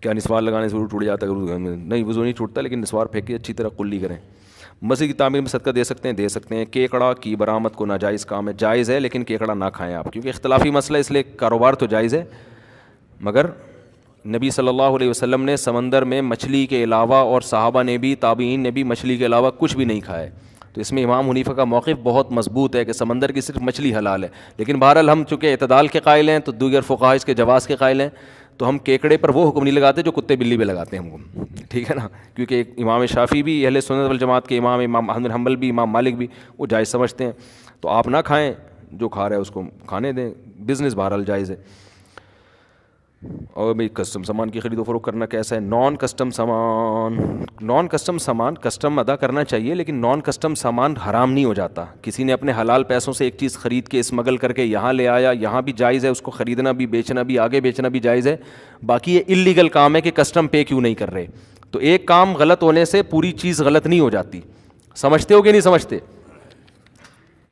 کیا نسوار لگانے سے وضو ٹوٹ جاتا ہے؟ نہیں، وضو نہیں ٹوٹتا، لیکن نسوار پھینک کے اچھی طرح کلی کریں. مسجد کی تعمیر میں صدقہ دے سکتے ہیں، دے سکتے ہیں. کیکڑا کی برآمد کو ناجائز کام ہے، جائز ہے لیکن کیکڑا نہ کھائیں آپ، کیونکہ اختلافی مسئلہ، اس لیے کاروبار تو جائز ہے. مگر نبی صلی اللہ علیہ وسلم نے سمندر میں مچھلی کے علاوہ، اور صحابہ نے بھی، تابعین نے بھی مچھلی کے علاوہ کچھ بھی نہیں کھایا. تو اس میں امام حنیفہ کا موقف بہت مضبوط ہے کہ سمندر کی صرف مچھلی حلال ہے. لیکن بہرحال ہم چونکہ اعتدال کے قائل ہیں تو دیگر فقہاء اس کے جواز کے قائل ہیں، تو ہم کیکڑے پر وہ حکم نہیں لگاتے جو کتے بلی پہ لگاتے ہیں ہم کو، ٹھیک ہے نا. کیونکہ امام شافعی بھی اہل سنت والجماعت کے امام، امام احمد بن حنبل بھی، امام مالک بھی وہ جائز سمجھتے ہیں. تو آپ نہ کھائیں، جو کھا رہا ہے اس کو کھانے دیں، بزنس بہرحال جائز ہے. اور بھائی کسٹم سامان کی خرید و فروخت کرنا کیسا ہے؟ نان کسٹم سامان کسٹم ادا کرنا چاہیے، لیکن نان کسٹم سامان حرام نہیں ہو جاتا. کسی نے اپنے حلال پیسوں سے ایک چیز خرید کے اسمگل کر کے یہاں لے آیا، یہاں بھی جائز ہے اس کو خریدنا بھی، بیچنا بھی، آگے بیچنا بھی جائز ہے. باقی یہ اللیگل کام ہے کہ کسٹم پے کیوں نہیں کر رہے. تو ایک کام غلط ہونے سے پوری چیز غلط نہیں ہو جاتی. سمجھتے ہو کہ نہیں سمجھتے؟